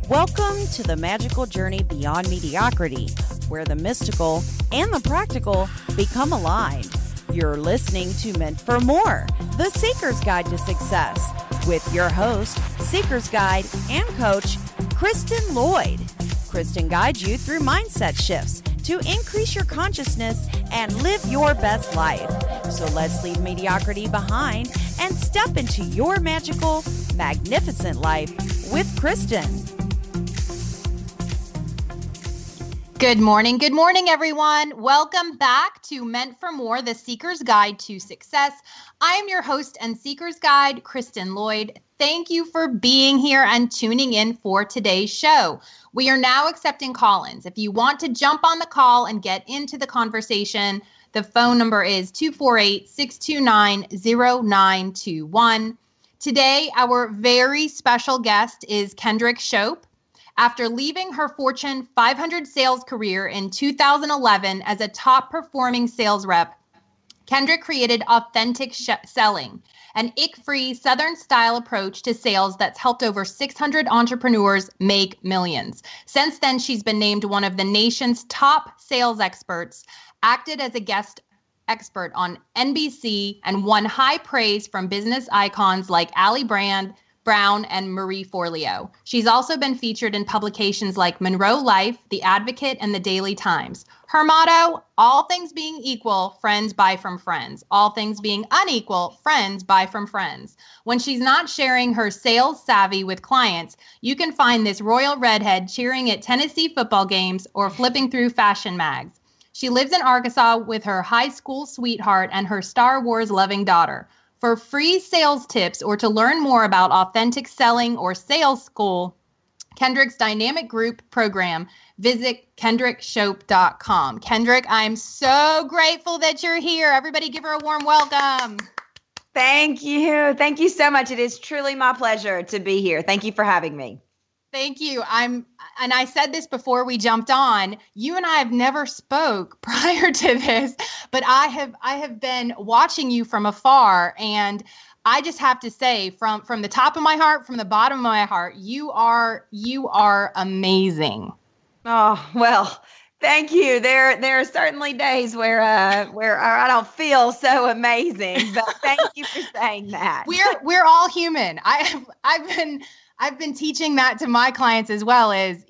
Welcome to the magical journey beyond mediocrity, where the mystical and the practical become aligned. You're listening to Meant for More, the Seeker's Guide to Success, with your host, Seeker's Guide and Coach, Kristen Lloyd. Kristen guides you through mindset shifts to increase your consciousness and live your best life. So let's leave mediocrity behind and step into your magical, magnificent life with Kristen. Good morning, everyone. Welcome back to Meant for More, the Seeker's Guide to Success. I am your host and Seeker's Guide, Kristen Lloyd. Thank you for being here and tuning in for today's show. We are now accepting call-ins. If you want to jump on the call and get into the conversation, the phone number is 248-629-0921. Today, our very special guest is Kendrick Shope. After leaving her Fortune 500 sales career in 2011 as a top-performing sales rep, Kendrick created Authentic Selling, an ick-free Southern-style approach to sales that's helped over 600 entrepreneurs make millions. Since then, she's been named one of the nation's top sales experts, acted as a guest expert on NBC, and won high praise from business icons like Ali Brown and Marie Forleo. She's also been featured in publications like Monroe Life, The Advocate, and The Daily Times. Her motto, all things being equal, friends buy from friends. All things being unequal, friends buy from friends. When she's not sharing her sales savvy with clients, you can find this royal redhead cheering at Tennessee football games or flipping through fashion mags. She lives in Arkansas with her high school sweetheart and her Star Wars loving daughter. For free sales tips or to learn more about authentic selling or sales school, Kendrick's dynamic group program, visit kendrickshope.com. Kendrick, I'm so grateful that you're here. Everybody give her a warm welcome. Thank you. Thank you so much. It is truly my pleasure to be here. Thank you for having me. Thank you. And I said this before we jumped on. You and I have never spoke prior to this, but I have been watching you from afar, and I just have to say, from the top of my heart, from the bottom of my heart, you are amazing. Oh, well, thank you. There are certainly days where I don't feel so amazing, but thank you for saying that. We're all human. I've been teaching that to my clients as well, as,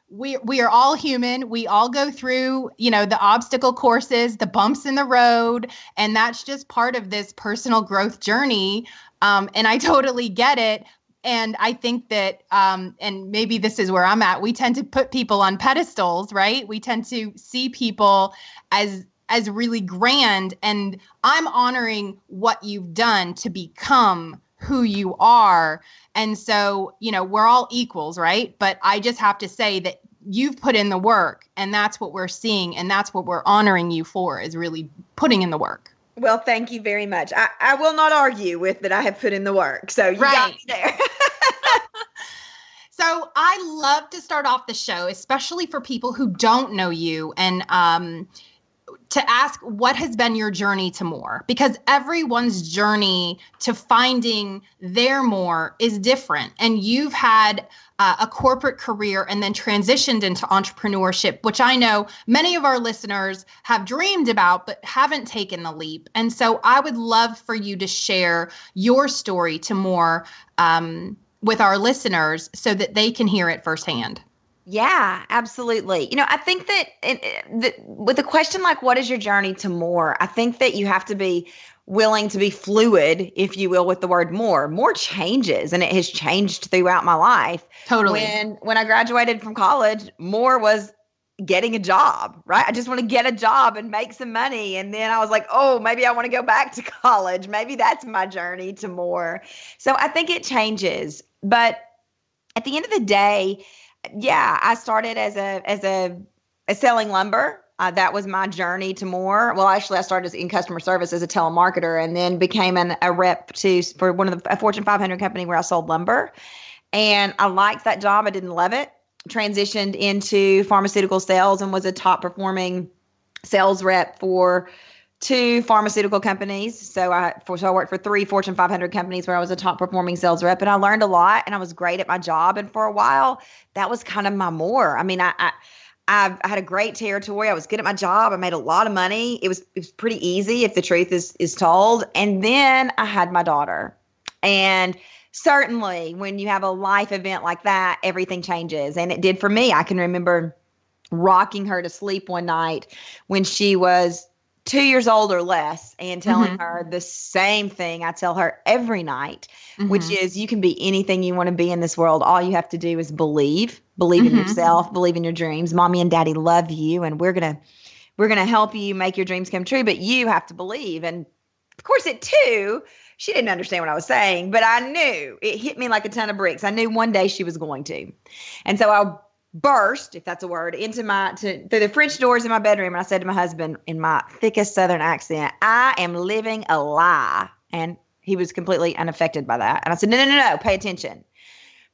we are all human. We all go through, the obstacle courses, the bumps in the road, and that's just part of this personal growth journey. And I totally get it. And I think that, and maybe this is where I'm at, we tend to put people on pedestals, right? We tend to see people as really grand, and I'm honoring what you've done to become who you are. And so, we're all equals, right? But I just have to say that you've put in the work, and that's what we're seeing. And that's what we're honoring you for, is really putting in the work. Well, thank you very much. I will not argue with that I have put in the work. So you got me there. So I love to start off the show, especially for people who don't know you, and to ask, what has been your journey to more? Because everyone's journey to finding their more is different. And you've had a corporate career and then transitioned into entrepreneurship, which I know many of our listeners have dreamed about, but haven't taken the leap. And so I would love for you to share your story to more with our listeners so that they can hear it firsthand. Yeah, absolutely. I think that with a question like, what is your journey to more? I think that you have to be willing to be fluid, if you will, with the word more. More changes, and it has changed throughout my life. Totally. When I graduated from college, more was getting a job, right? I just want to get a job and make some money. And then I was like, oh, maybe I want to go back to college. Maybe that's my journey to more. So I think it changes. But at the end of the day, yeah, I started as a selling lumber. That was my journey to more. Well, actually, I started in customer service as a telemarketer, and then became a rep for a Fortune 500 company where I sold lumber. And I liked that job. I didn't love it. Transitioned into pharmaceutical sales and was a top performing sales rep for 2 pharmaceutical companies. So I worked for 3 Fortune 500 companies where I was a top performing sales rep, and I learned a lot, and I was great at my job. And for a while, that was kind of my more. I mean, I had a great territory. I was good at my job. I made a lot of money. It was pretty easy if the truth is told. And then I had my daughter. And certainly when you have a life event like that, everything changes. And it did for me. I can remember rocking her to sleep one night when she was 2 years old or less and telling her the same thing I tell her every night, which is you can be anything you want to be in this world. All you have to do is believe in yourself, believe in your dreams. Mommy and daddy love you, and we're going to help you make your dreams come true, but you have to believe. And of course at 2, she didn't understand what I was saying, but I knew it hit me like a ton of bricks. I knew one day she was going to. And so I burst, if that's a word, through the French doors in my bedroom. And I said to my husband in my thickest Southern accent, I am living a lie. And he was completely unaffected by that. And I said, no, pay attention,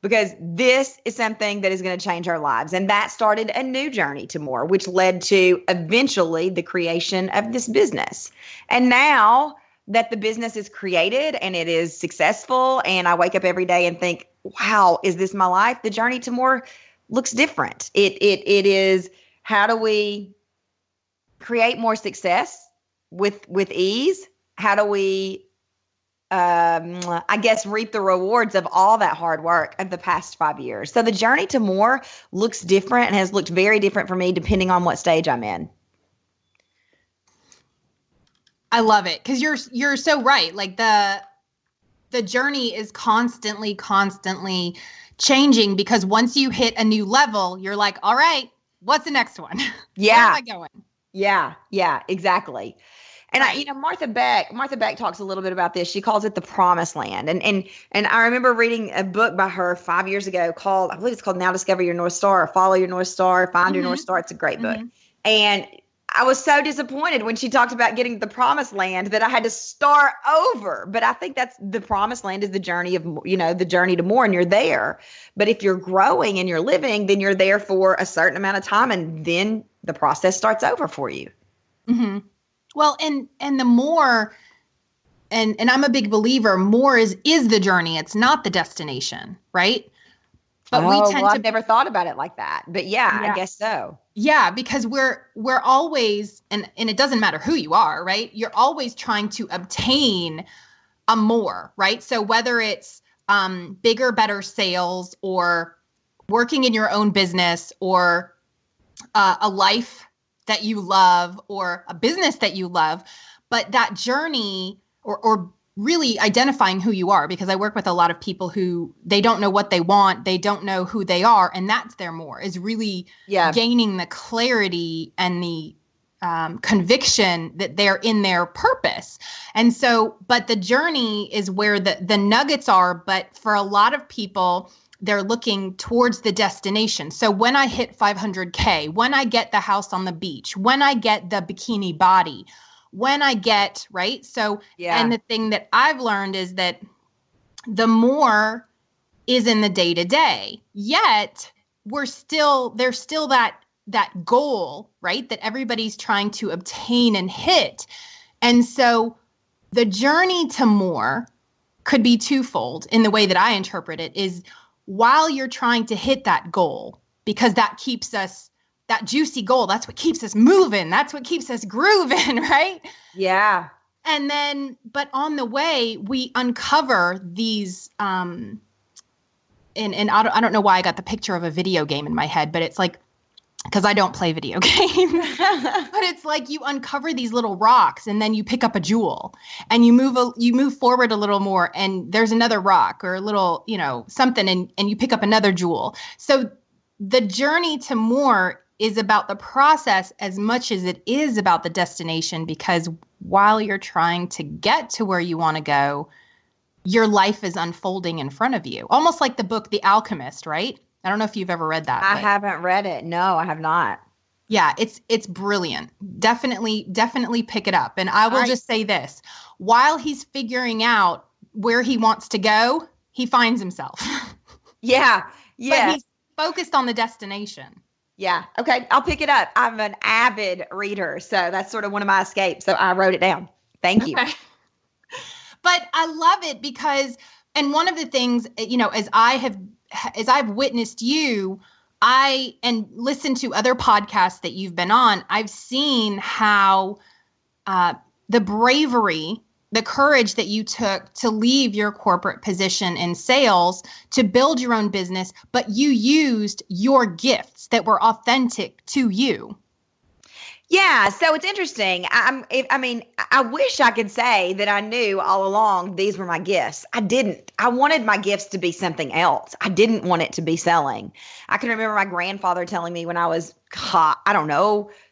because this is something that is going to change our lives. And that started a new journey to more, which led to eventually the creation of this business. And now that the business is created and it is successful, and I wake up every day and think, wow, is this my life? The journey to more looks different. It is, how do we create more success with ease? How do we, I guess, reap the rewards of all that hard work of the past 5 years? So the journey to more looks different and has looked very different for me depending on what stage I'm in. I love it, because you're so right. Like the journey is constantly changing, because once you hit a new level, you're like, all right, what's the next one? Yeah. Where am I going? Yeah, exactly. And Martha Beck talks a little bit about this. She calls it the promised land. And I remember reading a book by her 5 years ago called, I believe it's called Now Discover Your North Star, or Follow Your North Star, Find Your North Star. It's a great book. And I was so disappointed when she talked about getting the promised land that I had to start over. But I think that's the promised land is the journey of, the journey to more, and you're there. But if you're growing and you're living, then you're there for a certain amount of time, and then the process starts over for you. Mm-hmm. Well, and the more, and I'm a big believer, more is the journey. It's not the destination, right? But I've never thought about it like that. But yeah, I guess so. Yeah, because we're always, and it doesn't matter who you are, right? You're always trying to obtain a more, right? So whether it's bigger, better sales, or working in your own business, or a life that you love, or a business that you love, but that journey, or really identifying who you are, because I work with a lot of people who they don't know what they want. They don't know who they are. And that's their more, is really gaining the clarity and the conviction that they're in their purpose. And so, but the journey is where the nuggets are. But for a lot of people, they're looking towards the destination. So when I hit 500K, when I get the house on the beach, when I get the bikini body, when I get, right? So, and the thing that I've learned is that the more is in the day to day, yet there's still that goal, right? That everybody's trying to obtain and hit. And so the journey to more could be twofold in the way that I interpret it, is while you're trying to hit that goal, because that keeps us, that juicy goal, that's what keeps us moving. That's what keeps us grooving, right? Yeah. And then, but on the way, we uncover these, and I don't know why I got the picture of a video game in my head, but it's like, because I don't play video games, but it's like you uncover these little rocks, and then you pick up a jewel, and you move forward a little more, and there's another rock or a little, something, and you pick up another jewel. So the journey to more is about the process as much as it is about the destination, because while you're trying to get to where you want to go, your life is unfolding in front of you. Almost like the book, The Alchemist, right? I don't know if you've ever read that. I haven't read it. No, I have not. Yeah, it's brilliant. Definitely pick it up. And I will just say this, while he's figuring out where he wants to go, he finds himself. Yeah. But he's focused on the destination. Yeah. Okay. I'll pick it up. I'm an avid reader. So that's sort of one of my escapes. So I wrote it down. Thank you. Okay. But I love it because, and one of the things, as I've witnessed you, and listened to other podcasts that you've been on, I've seen how the bravery, the courage that you took to leave your corporate position in sales to build your own business, but you used your gifts that were authentic to you. Yeah, so it's interesting. I wish I could say that I knew all along these were my gifts. I didn't. I wanted my gifts to be something else. I didn't want it to be selling. I can remember my grandfather telling me when I was,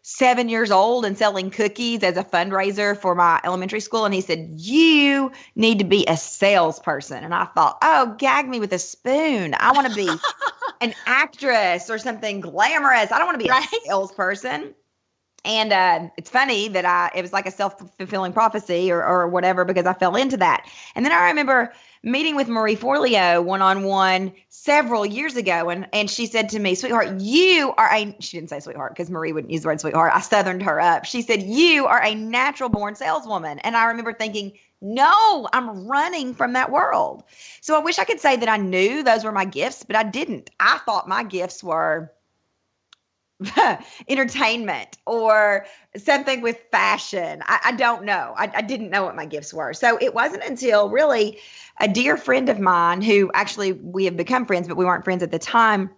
7 years old and selling cookies as a fundraiser for my elementary school. And he said, you need to be a salesperson. And I thought, oh, gag me with a spoon. I want to be an actress or something glamorous. I don't want to be a salesperson. And it's funny that it was like a self-fulfilling prophecy or whatever, because I fell into that. And then I remember meeting with Marie Forleo one-on-one several years ago. And she said to me, sweetheart, she didn't say sweetheart because Marie wouldn't use the word sweetheart. I southerned her up. She said, you are a natural born saleswoman. And I remember thinking, no, I'm running from that world. So I wish I could say that I knew those were my gifts, but I didn't. I thought my gifts were entertainment or something with fashion. I don't know. I didn't know what my gifts were. So it wasn't until really a dear friend of mine, who actually we have become friends, but we weren't friends at the time,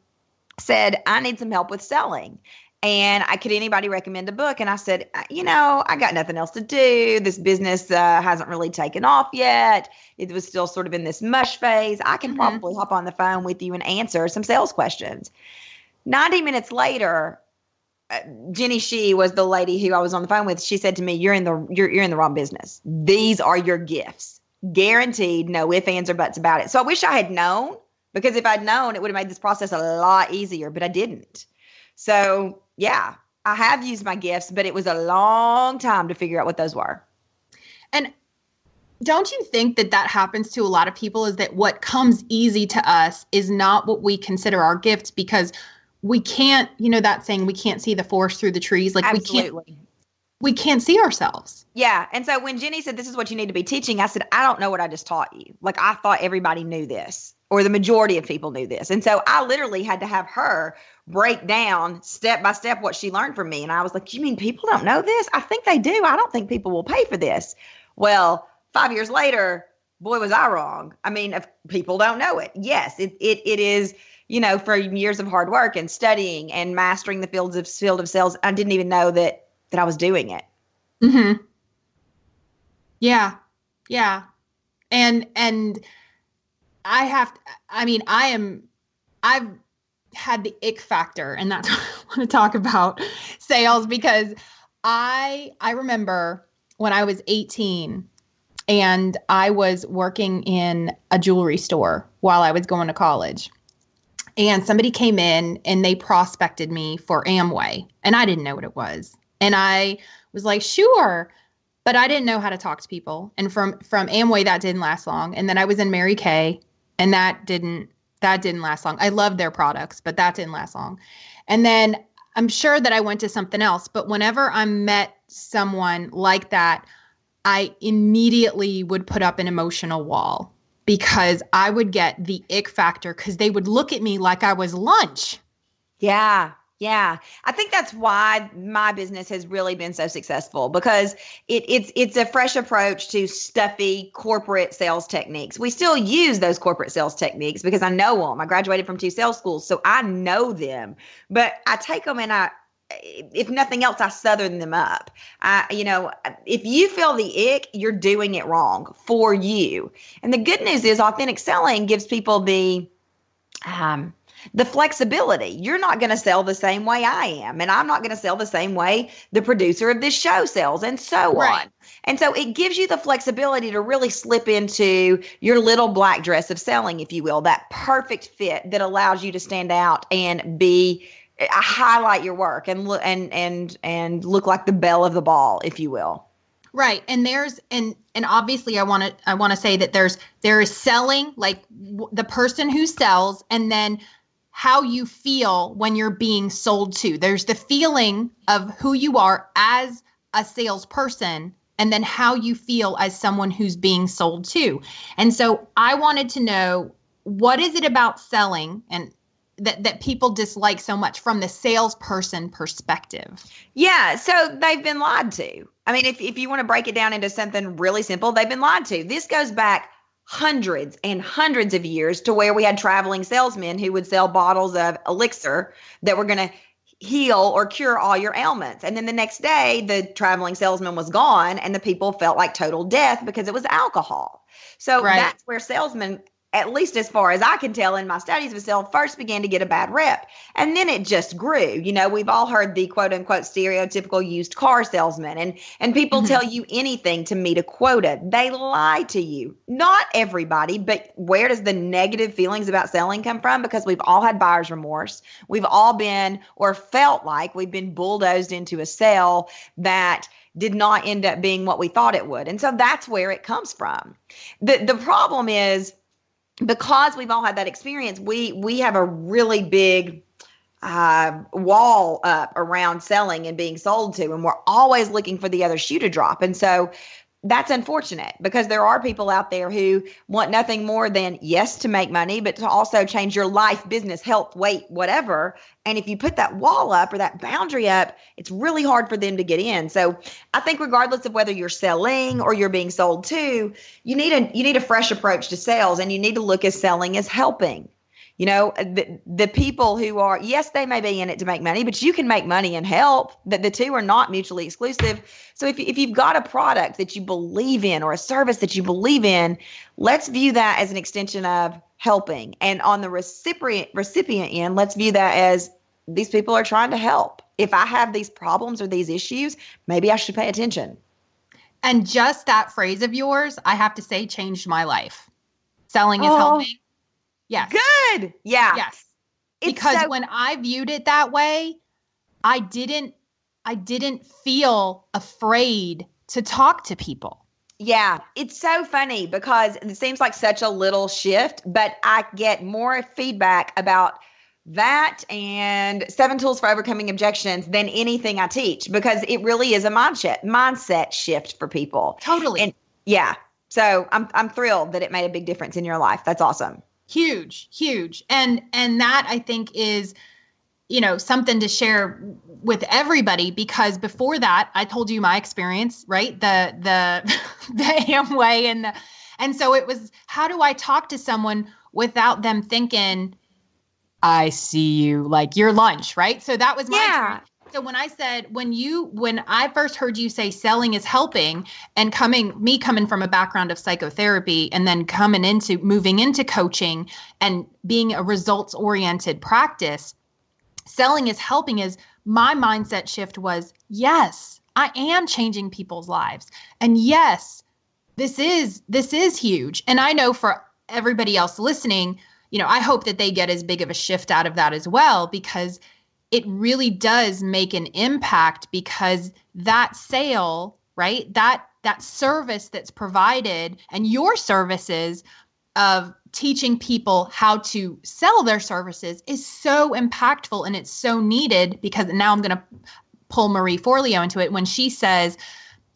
said, I need some help with selling. And could anybody recommend a book? And I said, I got nothing else to do. This business hasn't really taken off yet. It was still sort of in this mush phase. I can probably hop on the phone with you and answer some sales questions. 90 minutes later, Jenny Shee was the lady who I was on the phone with. She said to me, you're in the wrong business. These are your gifts. Guaranteed, no ifs, ands, or buts about it. So I wish I had known, because if I'd known, it would have made this process a lot easier, but I didn't. So yeah, I have used my gifts, but it was a long time to figure out what those were. And don't you think that happens to a lot of people, is that what comes easy to us is not what we consider our gifts, because we can't, that saying, we can't see the forest through the trees. Like Absolutely. we can't see ourselves. Yeah. And so when Jenny said, this is what you need to be teaching, I said, I don't know what I just taught you. Like, I thought everybody knew this, or the majority of people knew this. And so I literally had to have her break down step by step what she learned from me. And I was like, you mean people don't know this? I think they do. I don't think people will pay for this. Well, 5 years later, boy, was I wrong. I mean, if people don't know it, yes, it is, for years of hard work and studying and mastering the field of sales, I didn't even know that I was doing it. Mm-hmm. Yeah. Yeah. And I've had the ick factor, and that's what I want to talk about sales, because I remember when I was 18 and I was working in a jewelry store while I was going to college. And somebody came in and they prospected me for Amway, and I didn't know what it was. And I was like, sure, but I didn't know how to talk to people. And from Amway, that didn't last long. And then I was in Mary Kay, and that didn't last long. I loved their products, but that didn't last long. And then I'm sure that I went to something else, but whenever I met someone like that, I immediately would put up an emotional wall, because I would get the ick factor, because they would look at me like I was lunch. Yeah. Yeah. I think that's why my business has really been so successful, because it's a fresh approach to stuffy corporate sales techniques. We still use those corporate sales techniques because I know them. I graduated from 2 sales schools, so I know them, but I take them and if nothing else, I southern them up. If you feel the ick, you're doing it wrong for you. And the good news is authentic selling gives people the flexibility. You're not going to sell the same way I am, and I'm not going to sell the same way the producer of this show sells, and so on. And so it gives you the flexibility to really slip into your little black dress of selling, if you will, that perfect fit that allows you to stand out and highlight your work and look like the belle of the ball, if you will. Right. And and obviously I want to say that there is selling, like the person who sells, and then how you feel when you're being sold to. There's the feeling of who you are as a salesperson, and then how you feel as someone who's being sold to. And so I wanted to know, what is it about selling and that people dislike so much from the salesperson perspective? Yeah, so they've been lied to. I mean, if you want to break it down into something really simple, they've been lied to. This goes back hundreds and hundreds of years to where we had traveling salesmen who would sell bottles of elixir that were going to heal or cure all your ailments. And then the next day, the traveling salesman was gone and the people felt like total death because it was alcohol. So that's where salesmen, at least as far as I can tell in my studies of sales, first began to get a bad rep. And then it just grew. You know, we've all heard the quote unquote stereotypical used car salesman, and people tell you anything to meet a quota. They lie to you. Not everybody, but where does the negative feelings about selling come from? Because we've all had buyer's remorse. We've all been, or felt like we've been bulldozed into a sale that did not end up being what we thought it would. And so that's where it comes from. The problem is, because we've all had that experience, we have a really big wall up around selling and being sold to, and we're always looking for the other shoe to drop. And so that's unfortunate, because there are people out there who want nothing more than, yes, to make money, but to also change your life, business, health, weight, whatever. And if you put that wall up or that boundary up, it's really hard for them to get in. So I think regardless of whether you're selling or you're being sold to, you need a fresh approach to sales, and you need to look at selling as helping. You know, the people who are, yes, they may be in it to make money, but you can make money and help. That the two are not mutually exclusive. So if you've got a product that you believe in or a service that you believe in, let's view that as an extension of helping. And on the recipient end, let's view that as, these people are trying to help. If I have these problems or these issues, maybe I should pay attention. And just that phrase of yours, I have to say, changed my life. Selling is helping. Yes. Good. Yeah. Yes. Because when I viewed it that way, I didn't feel afraid to talk to people. Yeah. It's so funny because it seems like such a little shift, but I get more feedback about that and 7 tools for overcoming objections than anything I teach, because it really is a mindset shift for people. Totally. And yeah. So I'm thrilled that it made a big difference in your life. That's awesome. Huge, huge. And that, I think, is, you know, something to share with everybody, because before that, I told you my experience, right? The Amway and so it was, how do I talk to someone without them thinking, I see you, like your lunch, right? So that was my experience. So when I said, when I first heard you say selling is helping, and coming from a background of psychotherapy and then moving into coaching and being a results oriented practice, selling is helping, is my mindset shift was, yes, I am changing people's lives. And yes, this is huge. And I know for everybody else listening, you know, I hope that they get as big of a shift out of that as well, because it really does make an impact, because that sale, right? That service that's provided, and your services of teaching people how to sell their services, is so impactful, and it's so needed, because now I'm going to pull Marie Forleo into it when she says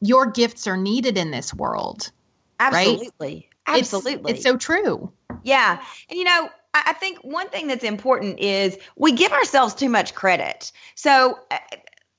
your gifts are needed in this world. Absolutely. Right? Absolutely. It's so true. Yeah. And, you know, I think one thing that's important is we give ourselves too much credit. So,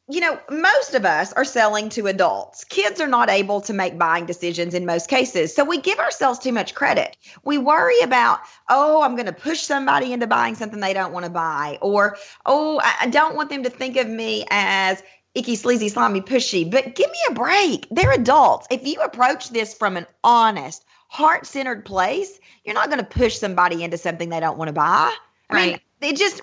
you know, most of us are selling to adults. Kids are not able to make buying decisions in most cases. So we give ourselves too much credit. We worry about, oh, I'm going to push somebody into buying something they don't want to buy. Or, oh, I don't want them to think of me as icky, sleazy, slimy, pushy. But give me a break. They're adults. If you approach this from an honest, heart-centered place, you're not going to push somebody into something they don't want to buy. I mean,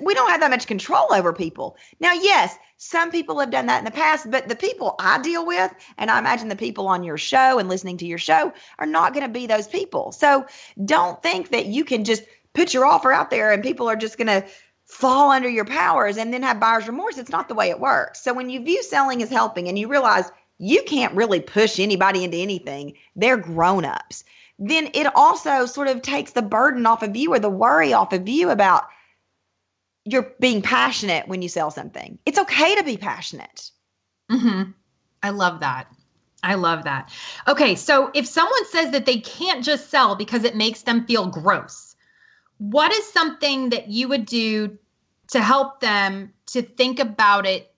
we don't have that much control over people. Now, yes, some people have done that in the past, but the people I deal with, and I imagine the people on your show and listening to your show, are not going to be those people. So don't think that you can just put your offer out there and people are just going to fall under your powers and then have buyer's remorse. It's not the way it works. So when you view selling as helping and you realize you can't really push anybody into anything, they're grown-ups, then it also sort of takes the burden off of you, or the worry off of you about, you're being passionate when you sell something. It's okay to be passionate. Mm-hmm. I love that. I love that. Okay. So if someone says that they can't just sell because it makes them feel gross, what is something that you would do to help them to think about it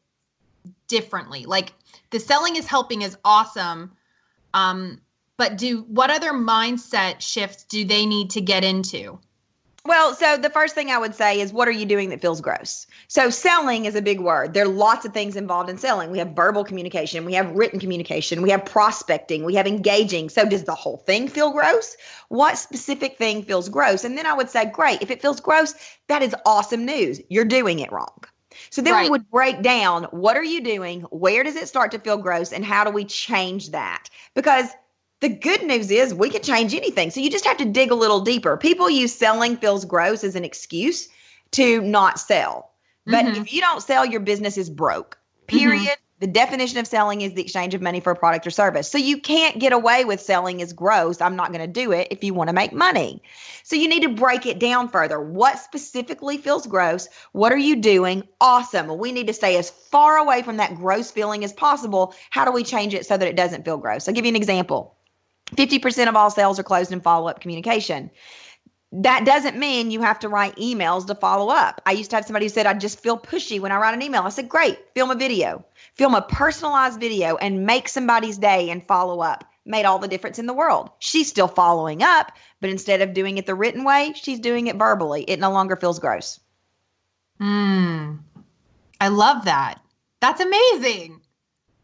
differently? Like, the selling is helping is awesome. But what other mindset shifts do they need to get into? Well, so the first thing I would say is, what are you doing that feels gross? So selling is a big word. There are lots of things involved in selling. We have verbal communication. We have written communication. We have prospecting. We have engaging. So does the whole thing feel gross? What specific thing feels gross? And then I would say, great. If it feels gross, that is awesome news. You're doing it wrong. So then we would break down, what are you doing? Where does it start to feel gross? And how do we change that? Because the good news is we can change anything. So you just have to dig a little deeper. People use selling feels gross as an excuse to not sell. But if you don't sell, your business is broke, period. The definition of selling is the exchange of money for a product or service. So you can't get away with selling is gross. I'm not going to do it if you want to make money. So you need to break it down further. What specifically feels gross? What are you doing? Awesome. Well, we need to stay as far away from that gross feeling as possible. How do we change it so that it doesn't feel gross? I'll give you an example. 50% of all sales are closed in follow-up communication. That doesn't mean you have to write emails to follow up. I used to have somebody who said, I just feel pushy when I write an email. I said, great, film a video. Film a personalized video and make somebody's day and follow up. Made all the difference in the world. She's still following up, but instead of doing it the written way, she's doing it verbally. It no longer feels gross. I love that. That's amazing.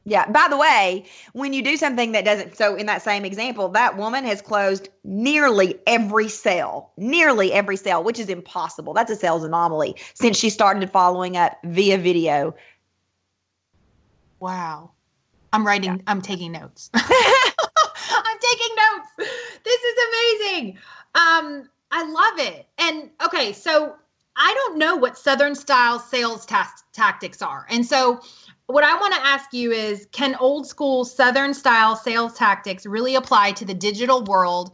Yeah. By the way, when you do something that doesn't, so in that same example, that woman has closed nearly every sale, which is impossible. That's a sales anomaly since she started following up via video. Wow. I'm taking notes. I'm taking notes. This is amazing. I love it. And okay, so I don't know what Southern style sales tactics are. And so what I want to ask you is, can old school Southern style sales tactics really apply to the digital world?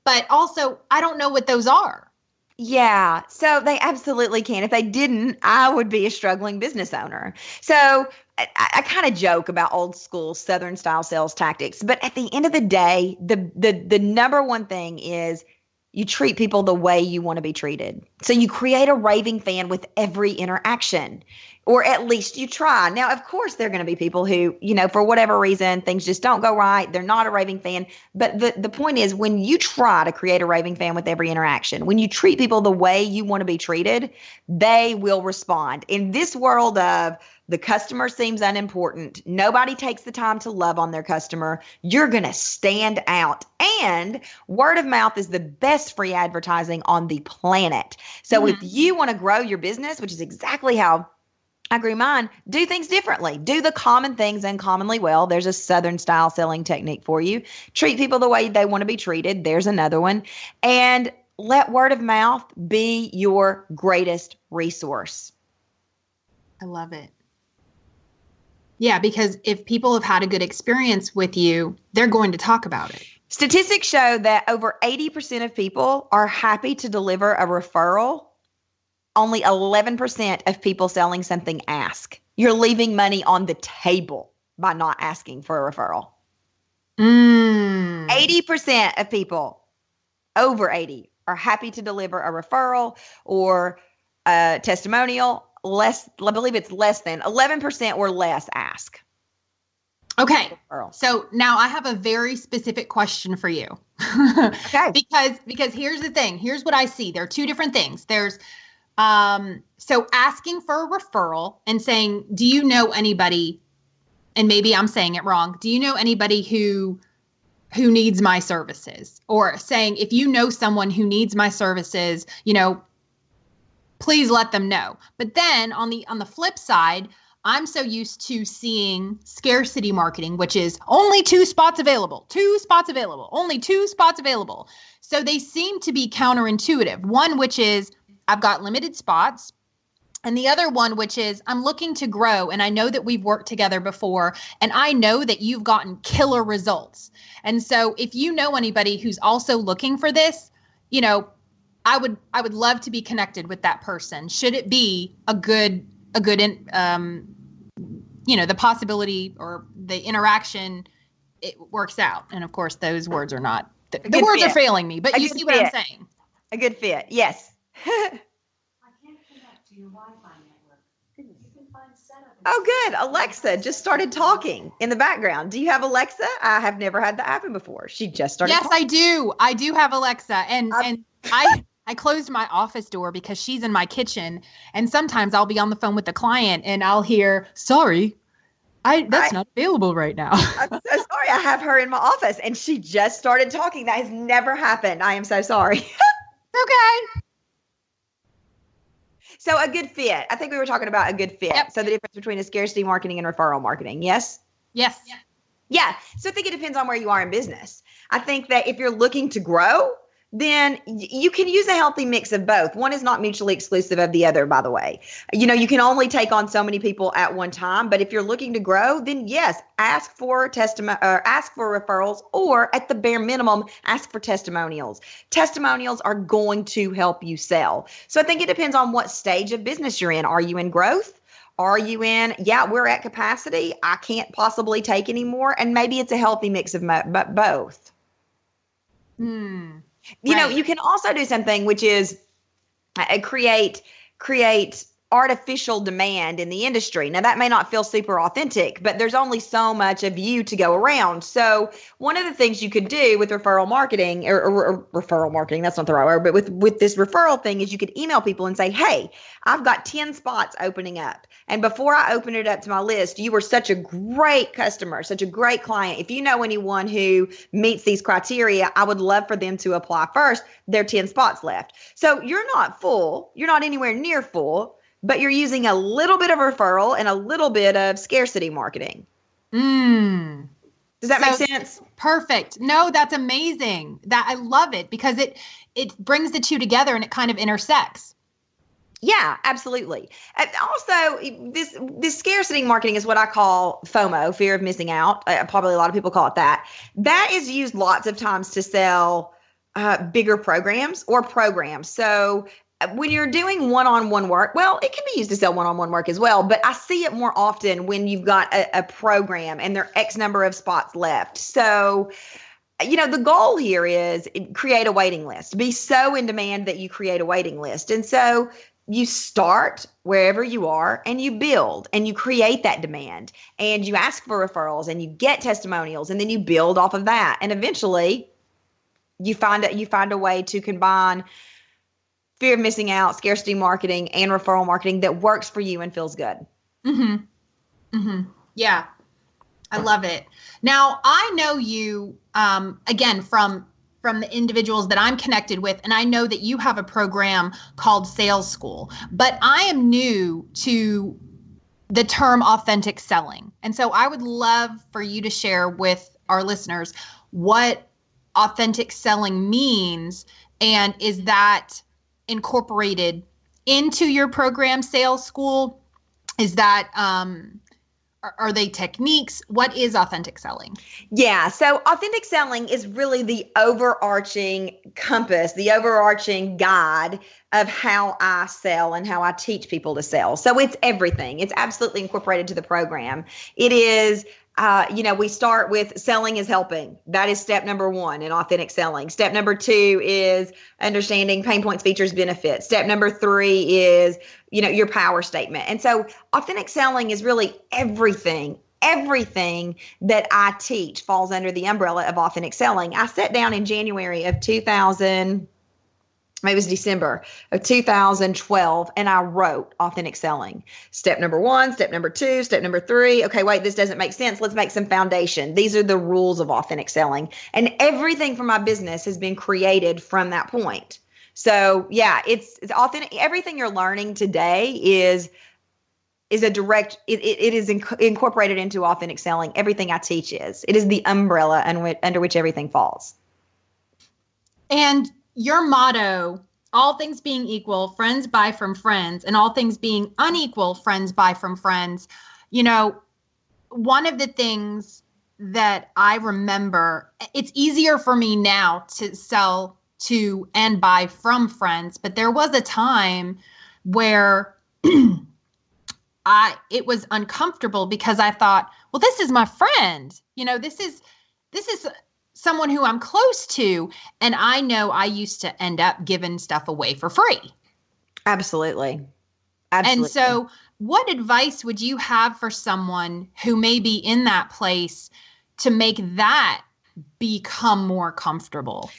But also, I don't know what those are. Yeah, so they absolutely can. If they didn't, I would be a struggling business owner. So I kind of joke about old school Southern style sales tactics, but at the end of the day, the number one thing is you treat people the way you want to be treated. So you create a raving fan with every interaction, or at least you try. Now, of course, there are going to be people who, for whatever reason, things just don't go right. They're not a raving fan. But the point is, when you try to create a raving fan with every interaction, when you treat people the way you want to be treated, they will respond. In this world of the customer seems unimportant, nobody takes the time to love on their customer, you're going to stand out. And word of mouth is the best free advertising on the planet. So if you want to grow your business, which is exactly how I grew mine, do things differently. Do the common things uncommonly well. There's a Southern style selling technique for you. Treat people the way they want to be treated. There's another one. And let word of mouth be your greatest resource. I love it. Yeah, because if people have had a good experience with you, they're going to talk about it. Statistics show that over 80% of people are happy to deliver a referral. Only 11% of people selling something ask. You're leaving money on the table by not asking for a referral. 80% of people, over 80, are happy to deliver a referral or a testimonial. I believe it's less than 11% or less ask. Okay. So now I have a very specific question for you. Okay. Because here's the thing. Here's what I see. There are two different things. There's so asking for a referral and saying, do you know anybody, and maybe I'm saying it wrong, do you know anybody who needs my services? Or saying, if you know someone who needs my services, please let them know. But then on the flip side, I'm so used to seeing scarcity marketing, which is only 2 spots available, only 2 spots available. So they seem to be counterintuitive. One, which is I've got limited spots. And the other one, which is I'm looking to grow. And I know that we've worked together before. And I know that you've gotten killer results. And so if you know anybody who's also looking for this, I would love to be connected with that person. Should it be a good, the possibility or the interaction, it works out. And of course, those words are not, the words are failing me, but you see what I'm saying. A good fit. Yes. I can't connect to your Wi-Fi network. You can find setup. Oh, good. Alexa just started talking in the background. Do you have Alexa? I have never had that happen before. She just started Yes, talking. I do. I do have Alexa. And I closed my office door because she's in my kitchen. And sometimes I'll be on the phone with the client and I'll hear, sorry, that's not available right now. I'm so sorry. I have her in my office and she just started talking. That has never happened. I am so sorry. Okay. So a good fit. I think we were talking about a good fit. Yep. So the difference between a scarcity marketing and referral marketing. Yes? Yes. Yeah. So I think it depends on where you are in business. I think that if you're looking to grow, then you can use a healthy mix of both. One is not mutually exclusive of the other, by the way. You can only take on so many people at one time. But if you're looking to grow, then yes, ask for ask for referrals, or at the bare minimum, ask for testimonials. Testimonials are going to help you sell. So I think it depends on what stage of business you're in. Are you in growth? Are you in, we're at capacity, I can't possibly take any more? And maybe it's a healthy mix of both. You can also do something which is create artificial demand in the industry. Now, that may not feel super authentic, but there's only so much of you to go around. So one of the things you could do with referral marketing or referral marketing, that's not the right word, but with this referral thing is you could email people and say, hey, I've got 10 spots opening up. And before I open it up to my list, you were such a great customer, such a great client. If you know anyone who meets these criteria, I would love for them to apply first. There are 10 spots left. So you're not full. You're not anywhere near full, but you're using a little bit of referral and a little bit of scarcity marketing. Does that make sense? Perfect. No, that's amazing. I love it because it brings the two together and it kind of intersects. Yeah, absolutely. And also, this scarcity marketing is what I call FOMO, fear of missing out. Probably a lot of people call it that. That is used lots of times to sell bigger programs or programs. So when you're doing one-on-one work, well, it can be used to sell one-on-one work as well, but I see it more often when you've got a program and there are X number of spots left. So, the goal here is create a waiting list. Be so in demand that you create a waiting list. And so you start wherever you are and you build and you create that demand and you ask for referrals and you get testimonials and then you build off of that. And eventually you find a way to combine fear of missing out, scarcity marketing, and referral marketing that works for you and feels good. Yeah, I love it. Now, I know you, again, from the individuals that I'm connected with, and I know that you have a program called Sales School, but I am new to the term authentic selling. And so I would love for you to share with our listeners what authentic selling means, and is that incorporated into your program, Sales School? Is that are they techniques? What is authentic selling? Yeah, so authentic selling is really the overarching compass, the overarching guide of how I sell and how I teach people to sell. So it's everything. It's absolutely incorporated to the program. It is we start with selling is helping. That is step number 1 in authentic selling. Step number 2 is understanding pain points, features, benefits. Step number 3 is, your power statement. And so authentic selling is really everything that I teach falls under the umbrella of authentic selling. I sat down in January of 2000. Maybe it was December of 2012, and I wrote authentic selling. Step number 1, step number 2, step number 3. Okay, wait, this doesn't make sense. Let's make some foundation. These are the rules of authentic selling. And everything for my business has been created from that point. So yeah, it's authentic. Everything you're learning today is a direct, it is incorporated into authentic selling. Everything I teach is. It is the umbrella under which everything falls. And your motto, all things being equal, friends buy from friends, and all things being unequal, friends buy from friends. One of the things that I remember, it's easier for me now to sell to and buy from friends. But there was a time where it was uncomfortable because I thought, well, this is my friend. This is someone who I'm close to. And I know I used to end up giving stuff away for free. Absolutely. And so what advice would you have for someone who may be in that place to make that become more comfortable?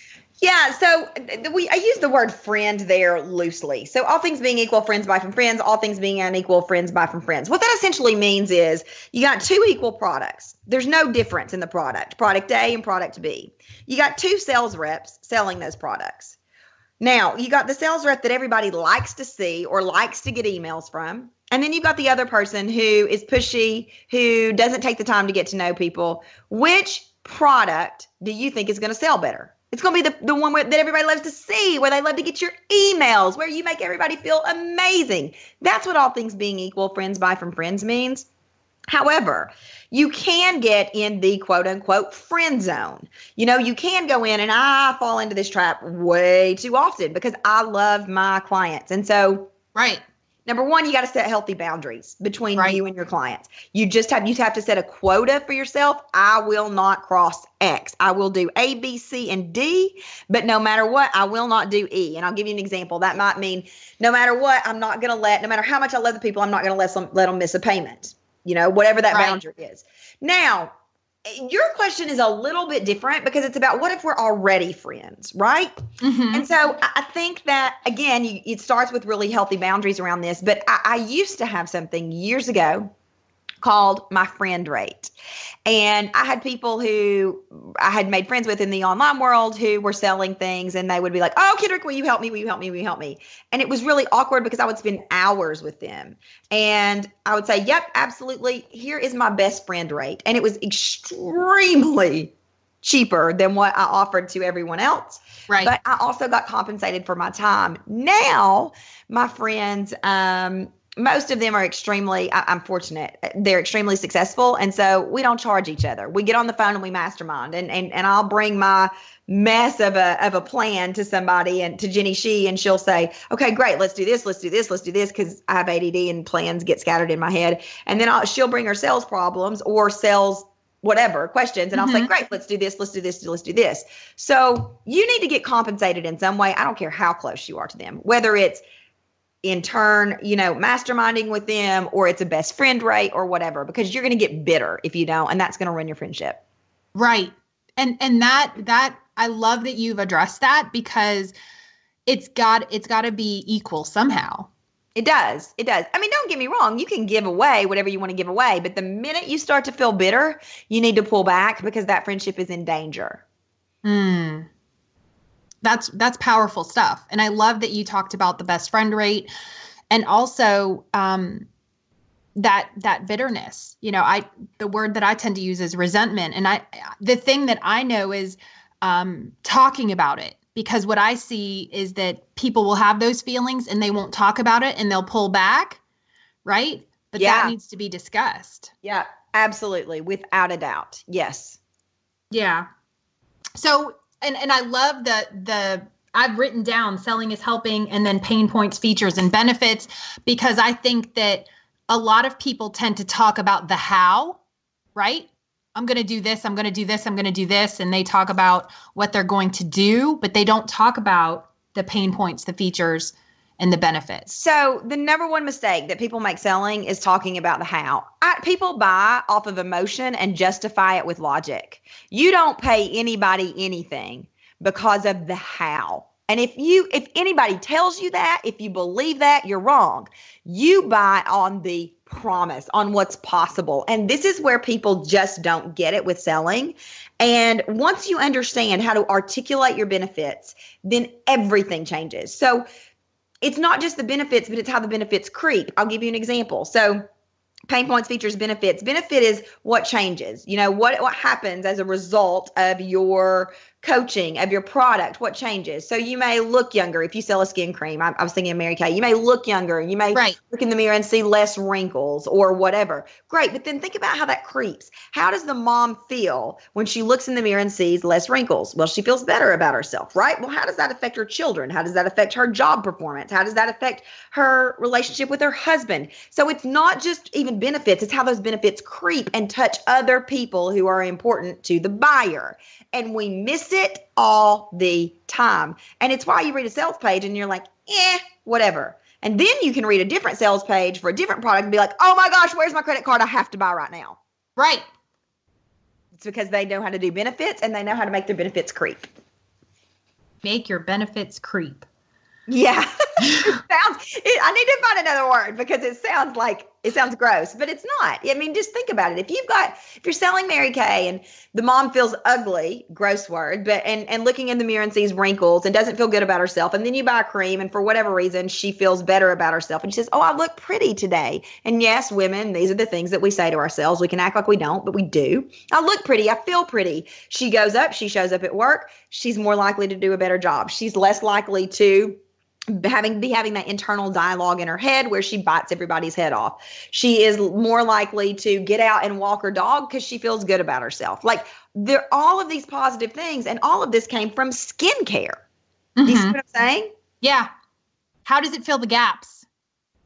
Yeah, so I use the word friend there loosely. So all things being equal, friends buy from friends. All things being unequal, friends buy from friends. What that essentially means is you got two equal products. There's no difference in the product A and product B. You got two sales reps selling those products. Now, you got the sales rep that everybody likes to see or likes to get emails from. And then you've got the other person who is pushy, who doesn't take the time to get to know people. Which product do you think is going to sell better? It's going to be the one that everybody loves to see, where they love to get your emails, where you make everybody feel amazing. That's what all things being equal, friends buy from friends means. However, you can get in the quote unquote friend zone. You can go in, and I fall into this trap way too often because I love my clients. And so, right. Number one, you got to set healthy boundaries between you and your clients. You have to set a quota for yourself. I will not cross X. I will do A, B, C, and D, but no matter what, I will not do E. And I'll give you an example. That might mean no matter what, no matter how much I love the people, I'm not going to let them miss a payment. Whatever that boundary is. Now, your question is a little bit different because it's about what if we're already friends, right? Mm-hmm. And so I think that, again, it starts with really healthy boundaries around this. But I used to have something years ago called my friend rate. And I had people who I had made friends with in the online world who were selling things, and they would be like, oh, Kendrick, will you help me? Will you help me? Will you help me? And it was really awkward because I would spend hours with them. And I would say, yep, absolutely. Here is my best friend rate. And it was extremely cheaper than what I offered to everyone else. Right. But I also got compensated for my time. Now, my friends, most of them are I'm fortunate. They're extremely successful. And so we don't charge each other. We get on the phone and we mastermind, and I'll bring my mess of a plan to somebody, and to Jenny Shee, and she'll say, okay, great. Let's do this. Let's do this. Let's do this. Cause I have ADD and plans get scattered in my head. And then she'll bring her sales problems or sales whatever questions. And I'll say, great, let's do this. Let's do this. Let's do this. So you need to get compensated in some way. I don't care how close you are to them, whether it's in turn, masterminding with them, or it's a best friend rate or whatever, because you're going to get bitter if you don't, and that's going to ruin your friendship. Right. And that I love that you've addressed that, because it's got to be equal somehow. It does. I mean, don't get me wrong. You can give away whatever you want to give away, but the minute you start to feel bitter, you need to pull back because that friendship is in danger. That's powerful stuff. And I love that you talked about the best friend rate, and also that bitterness. The word that I tend to use is resentment. And the thing that I know is talking about it, because what I see is that people will have those feelings and they won't talk about it and they'll pull back. Right. But that needs to be discussed. Yeah, absolutely. Without a doubt. Yes. Yeah. So, and I love the I've written down selling is helping, and then pain points, features, and benefits, because I think that a lot of people tend to talk about the how, right? I'm going to do this. I'm going to do this. I'm going to do this. And they talk about what they're going to do, but they don't talk about the pain points, the features, and the benefits. So the number one mistake that people make selling is talking about the how. People buy off of emotion and justify it with logic. You don't pay anybody anything because of the how. And if anybody tells you that, if you believe that, you're wrong. You buy on the promise, on what's possible. And this is where people just don't get it with selling. And once you understand how to articulate your benefits, then everything changes. So it's not just the benefits, but it's how the benefits creep. I'll give you an example. So pain points, features, benefits. Benefit is what changes. What happens as a result of your coaching of your product, what changes? So you may look younger if you sell a skin cream. I was thinking of Mary Kay. You may look younger. You may look in the mirror and see less wrinkles or whatever. Great. But then think about how that creeps. How does the mom feel when she looks in the mirror and sees less wrinkles? Well, she feels better about herself, right? Well, how does that affect her children? How does that affect her job performance? How does that affect her relationship with her husband? So it's not just even benefits. It's how those benefits creep and touch other people who are important to the buyer. And we miss it all the time. And it's why you read a sales page and you're like, whatever. And then you can read a different sales page for a different product and be like, oh my gosh, where's my credit card? I have to buy right now. Right. It's because they know how to do benefits and they know how to make their benefits creep. Make your benefits creep. Yeah. I need to find another word because it sounds gross, but it's not. I mean, just think about it. If you're selling Mary Kay and the mom feels ugly, gross word, but and looking in the mirror and sees wrinkles and doesn't feel good about herself, and then you buy a cream and for whatever reason she feels better about herself and she says, "Oh, I look pretty today." And yes, women, these are the things that we say to ourselves. We can act like we don't, but we do. I look pretty. I feel pretty. She goes up, she shows up at work, she's more likely to do a better job. She's less likely to having that internal dialogue in her head where she bites everybody's head off. She is more likely to get out and walk her dog because she feels good about herself. Like all of these positive things, and all of this came from skincare. Do you see what I'm saying? Yeah. How does it fill the gaps?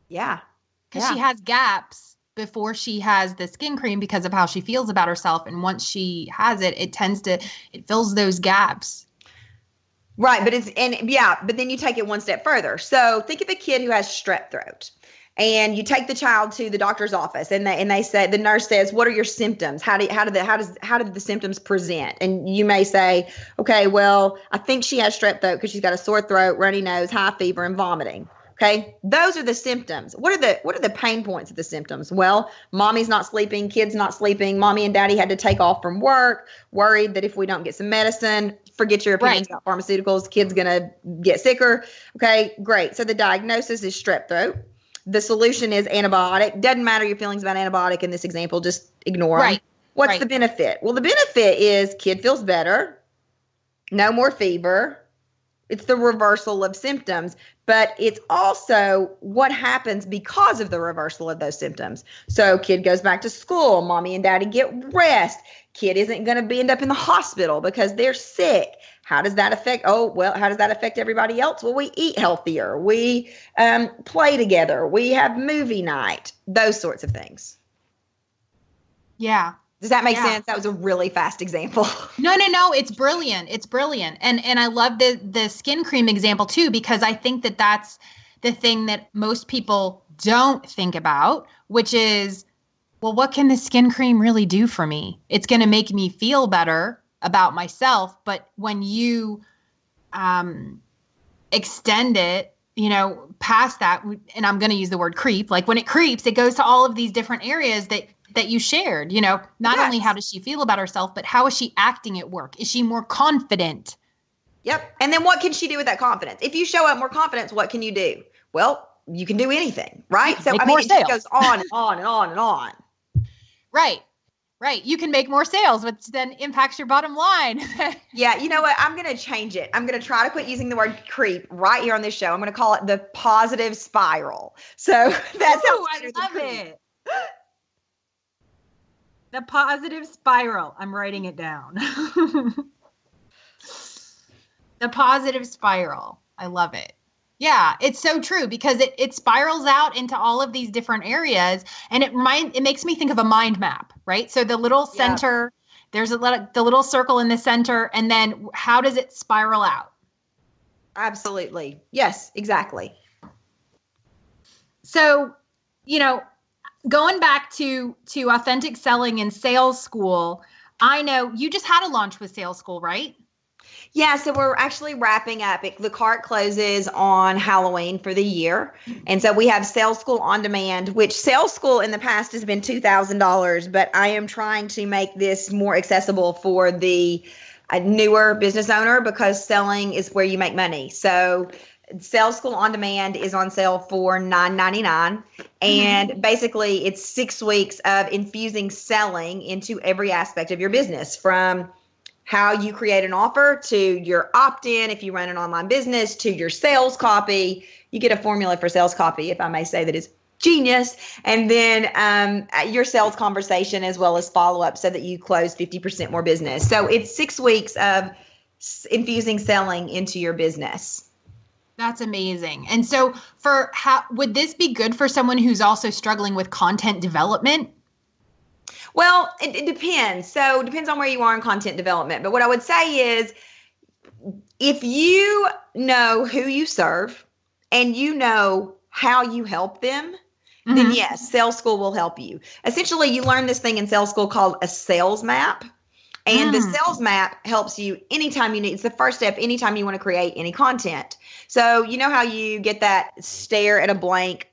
Yeah. Because she has gaps before she has the skin cream because of how she feels about herself. And once she has it, it fills those gaps. Right. But then you take it one step further. So think of a kid who has strep throat and you take the child to the doctor's office and they say, the nurse says, what are your symptoms? How did the symptoms present? And you may say, okay, well, I think she has strep throat because she's got a sore throat, runny nose, high fever, and vomiting. Okay. Those are the symptoms. What are the pain points of the symptoms? Well, mommy's not sleeping, kid's not sleeping. Mommy and daddy had to take off from work, worried that if we don't get some medicine, forget your opinions about pharmaceuticals, kid's going to get sicker. Okay, great. So the diagnosis is strep throat. The solution is antibiotic. Doesn't matter your feelings about antibiotic in this example, just ignore them. What's the benefit? Well, the benefit is kid feels better, no more fever. It's the reversal of symptoms, but it's also what happens because of the reversal of those symptoms. So kid goes back to school, mommy and daddy get rest. Kid isn't going to end up in the hospital because they're sick. How does that affect? How does that affect everybody else? Well, we eat healthier. We play together. We have movie night, those sorts of things. Yeah. Does that make sense? That was a really fast example. No. It's brilliant. It's brilliant. And I love the skin cream example too, because I think that that's the thing that most people don't think about, which is, well, what can the skin cream really do for me? It's going to make me feel better about myself. But when you extend it, past that, and I'm going to use the word creep, like when it creeps, it goes to all of these different areas that you shared, not only how does she feel about herself, but how is she acting at work? Is she more confident? Yep. And then what can she do with that confidence? If you show up more confidence, what can you do? Well, you can do anything, right? So, it just goes on and on and on and on. Right. You can make more sales, which then impacts your bottom line. Yeah. You know what? I'm going to change it. I'm going to try to quit using the word creep right here on this show. I'm going to call it the positive spiral. So that's how I love it. The positive spiral. I'm writing it down. The positive spiral. I love it. Yeah, it's so true because it spirals out into all of these different areas, and it makes me think of a mind map, right? So the little center, there's the little circle in the center, and then how does it spiral out? Absolutely. Yes, exactly. So, going back to authentic selling and sales school, I know you just had a launch with sales school, right? Yeah, so we're actually wrapping up. The cart closes on Halloween for the year. And so we have Sales School On Demand, which Sales School in the past has been $2,000, but I am trying to make this more accessible for the newer business owner because selling is where you make money. So Sales School On Demand is on sale for $9.99. And basically it's 6 weeks of infusing selling into every aspect of your business, from how you create an offer to your opt-in if you run an online business to your sales copy. You get a formula for sales copy, if I may say, that is genius. And then your sales conversation as well as follow-up so that you close 50% more business. So it's 6 weeks of infusing selling into your business. That's amazing. And so would this be good for someone who's also struggling with content development? Well, it depends. So it depends on where you are in content development. But what I would say is if you know who you serve and you know how you help them, then yes, sales school will help you. Essentially, you learn this thing in sales school called a sales map. And the sales map helps you anytime you need. It's the first step anytime you want to create any content. So you know how you get that stare at a blank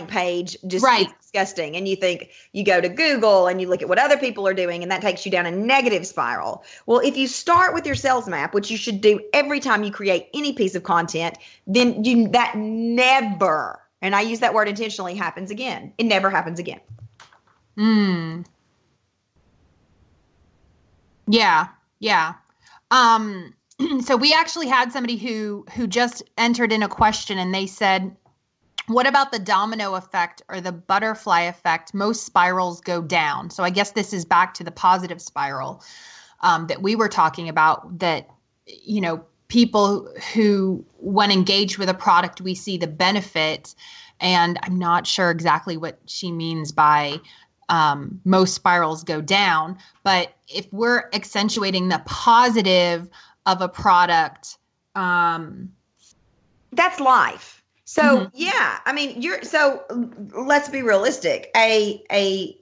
page, just right. It's disgusting. And you think you go to Google and you look at what other people are doing, and that takes you down a negative spiral. Well, if you start with your sales map, which you should do every time you create any piece of content, then that never, and I use that word intentionally, happens again. It never happens again. Yeah. Yeah. So we actually had somebody who just entered in a question, and they said, what about the domino effect or the butterfly effect? Most spirals go down. So I guess this is back to the positive spiral that we were talking about, that, you know, people who, when engaged with a product, we see the benefit. And I'm not sure exactly what she means by most spirals go down. But if we're accentuating the positive of a product, that's life. So yeah, I mean, so let's be realistic. A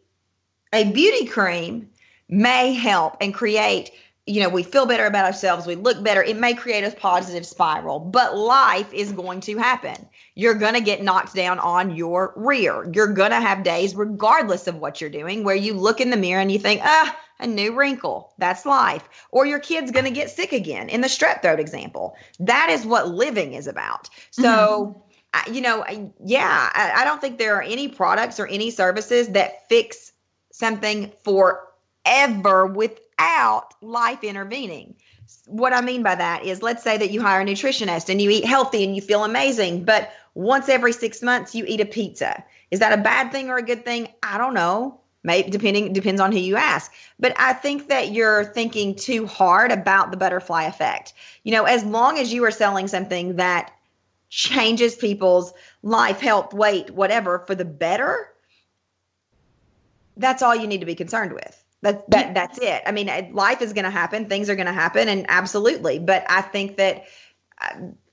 beauty cream may help and create, you know, we feel better about ourselves. We look better. It may create a positive spiral, but life is going to happen. You're going to get knocked down on your rear. You're going to have days, regardless of what you're doing, where you look in the mirror and you think, a new wrinkle. That's life. Or your kid's going to get sick again, in the strep throat example. That is what living is about. So, you know, I don't think there are any products or any services that fix something forever without life intervening. What I mean by that is, let's say that you hire a nutritionist and you eat healthy and you feel amazing, but once every 6 months you eat a pizza. Is that a bad thing or a good thing? I don't know. Maybe depends on who you ask. But I think that you're thinking too hard about the butterfly effect. You know, as long as you are selling something that changes people's life, health, weight, whatever, for the better, that's all you need to be concerned with. That's it. I mean, life is going to happen. Things are going to happen. And absolutely. But I think that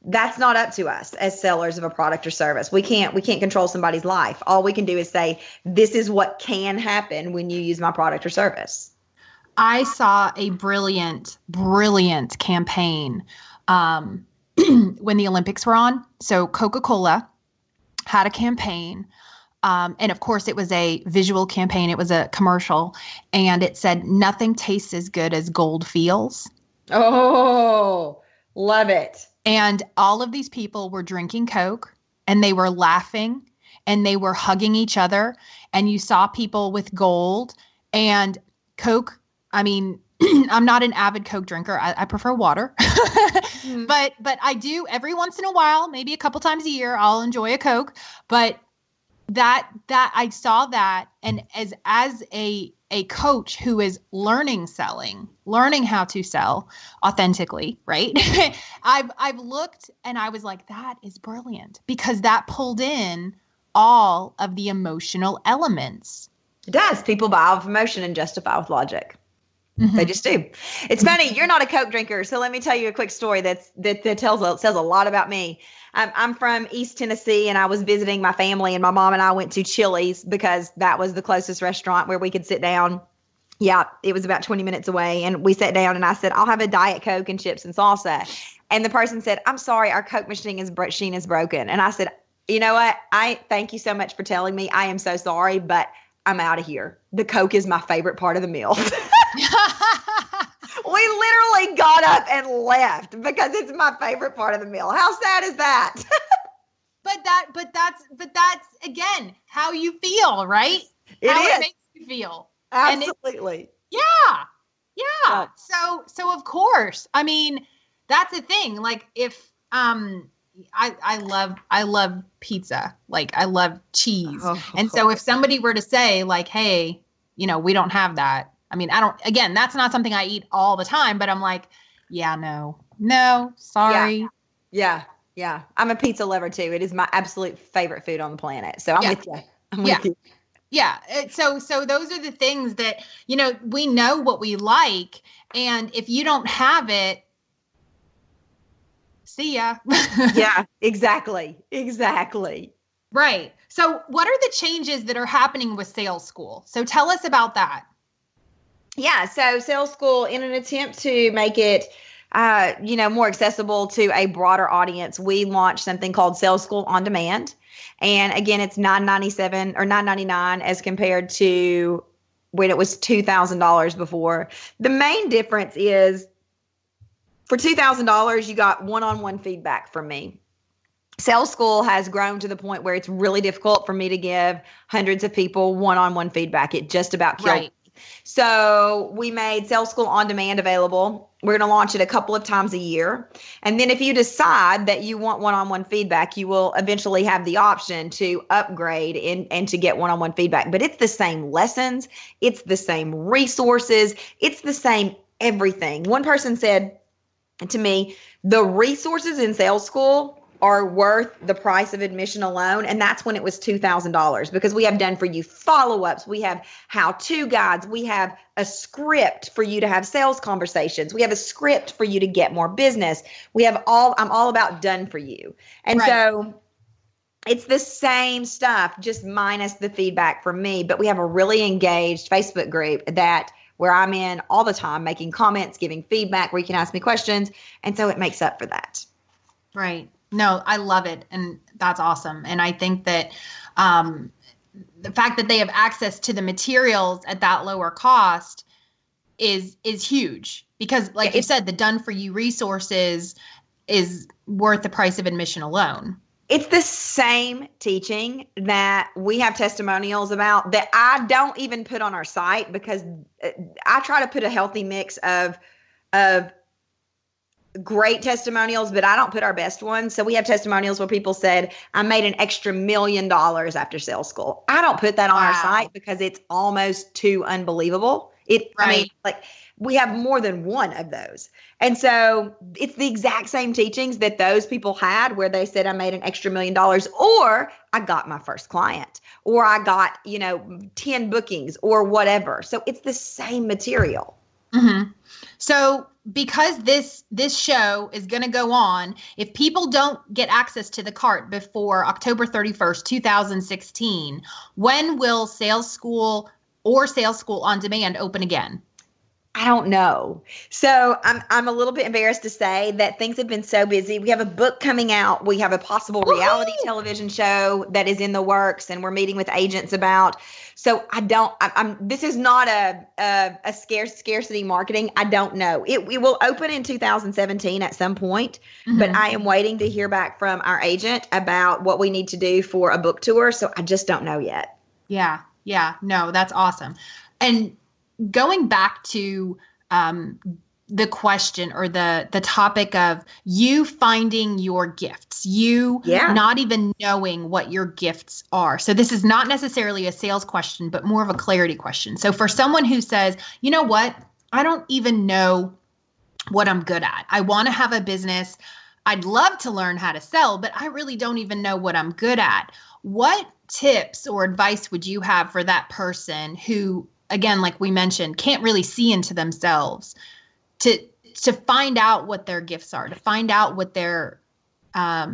that's not up to us as sellers of a product or service. We can't control somebody's life. All we can do is say, this is what can happen when you use my product or service. I saw a brilliant campaign when the Olympics were on. So Coca-Cola had a campaign. And of course, it was a visual campaign. It was a commercial. And it said, nothing tastes as good as gold feels. Oh, love it. And all of these people were drinking Coke, and they were laughing, and they were hugging each other. And you saw people with gold and Coke. I mean, I'm not an avid Coke drinker. I prefer water. But I do every once in a while, maybe a couple times a year, I'll enjoy a Coke. But that I saw that, and as a coach who is learning how to sell authentically, right? I've looked and I was like, that is brilliant, because that pulled in all of the emotional elements. It does. People buy off emotion and justify with logic. They just do. It's funny. You're not a Coke drinker, so let me tell you a quick story that says a lot about me. I'm from East Tennessee, and I was visiting my family, and my mom and I went to Chili's because that was the closest restaurant where we could sit down. Yeah, it was about 20 minutes away, and we sat down, and I said, I'll have a Diet Coke and chips and salsa. And the person said, I'm sorry, our Coke machine is broken. And I said, you know what? I thank you so much for telling me. I am so sorry, but I'm out of here. The Coke is my favorite part of the meal. We literally got up and left because it's my favorite part of the meal. How sad is that? But that's again how you feel, right? It makes you feel. Absolutely. Yeah. Yeah. So of course, I mean, that's the thing. Like if, I love pizza. Like I love cheese. And so if somebody were to say like, hey, we don't have that. I mean, again, that's not something I eat all the time, but I'm like, yeah, no, sorry. Yeah. I'm a pizza lover too. It is my absolute favorite food on the planet. So I'm with you. I'm with you. Yeah. So those are the things that, we know what we like. And if you don't have it, see ya. Yeah, exactly. Right. So what are the changes that are happening with Sales School? So tell us about that. Yeah. So Sales School, in an attempt to make it, more accessible to a broader audience, we launched something called Sales School On Demand. And again, it's $9.97 or $9.99 as compared to when it was $2,000 before. The main difference is for $2,000, you got one-on-one feedback from me. Sales School has grown to the point where it's really difficult for me to give hundreds of people one-on-one feedback. It just about killed me. So we made Sales School On Demand available. We're going to launch it a couple of times a year. And then if you decide that you want one-on-one feedback, you will eventually have the option to upgrade and to get one-on-one feedback. But it's the same lessons. It's the same resources. It's the same everything. One person said to me, the resources in Sales School are worth the price of admission alone. And that's when it was $2,000 because we have done for you follow-ups. We have how-to guides. We have a script for you to have sales conversations. We have a script for you to get more business. I'm all about done for you. And so it's the same stuff, just minus the feedback from me. But we have a really engaged Facebook group where I'm in all the time, making comments, giving feedback, where you can ask me questions. And so it makes up for that. Right. No, I love it. And that's awesome. And I think that the fact that they have access to the materials at that lower cost is huge because like you said, the done for you resources is worth the price of admission alone. It's the same teaching that we have testimonials about that I don't even put on our site because I try to put a healthy mix of great testimonials, but I don't put our best ones. So we have testimonials where people said, I made an extra $1 million after Sales School. I don't put that on our site because it's almost too unbelievable. I mean, like we have more than one of those. And so it's the exact same teachings that those people had where they said, I made an extra $1 million or I got my first client or I got, 10 bookings or whatever. So it's the same material. Mm-hmm. So because this show is going to go on, if people don't get access to the cart before October 31st, 2016, when will Sales School or Sales School On Demand open again? I don't know. So I'm a little bit embarrassed to say that things have been so busy. We have a book coming out. We have a possible reality television show that is in the works and we're meeting with agents about. So this is not a scarcity marketing. I don't know. It will open in 2017 at some point, but I am waiting to hear back from our agent about what we need to do for a book tour. So I just don't know yet. Yeah. No, that's awesome. And going back to the question or the topic of you finding your gifts, not even knowing what your gifts are. So this is not necessarily a sales question, but more of a clarity question. So for someone who says, you know what, I don't even know what I'm good at. I want to have a business. I'd love to learn how to sell, but I really don't even know what I'm good at. What tips or advice would you have for that person who, again, like we mentioned, can't really see into themselves to find out what their gifts are, to find out what their I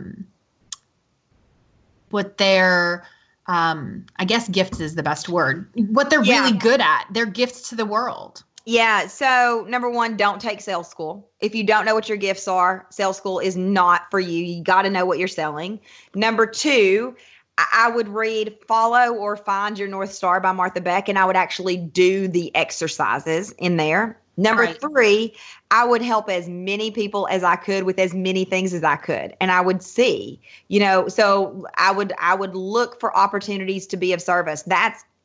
guess gifts is the best word, what they're really good at, their gifts to the world. Yeah. So number one, don't take sales school. If you don't know what your gifts are, sales school is not for you. You got to know what you're selling. Number two, I would read Follow or Find Your North Star by Martha Beck, and I would actually do the exercises in there. Number three, I would help as many people as I could with as many things as I could. And I would see, so I would look for opportunities to be of service.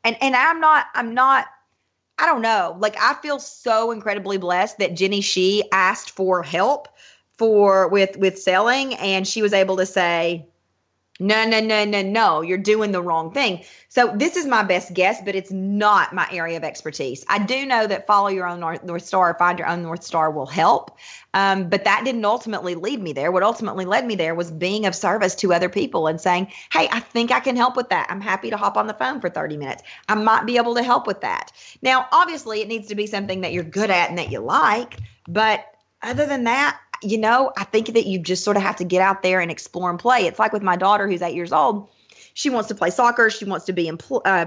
And I'm not I don't know. Like, I feel so incredibly blessed that Jenny Shee asked for help with selling, and she was able to say, no, you're doing the wrong thing. So this is my best guess, but it's not my area of expertise. I do know that follow your own North Star, find your own North Star will help. But that didn't ultimately lead me there. What ultimately led me there was being of service to other people and saying, hey, I think I can help with that. I'm happy to hop on the phone for 30 minutes. I might be able to help with that. Now, obviously, it needs to be something that you're good at and that you like. But other than that, I think that you just sort of have to get out there and explore and play. It's like with my daughter who's 8 years old. She wants to play soccer. She wants to be in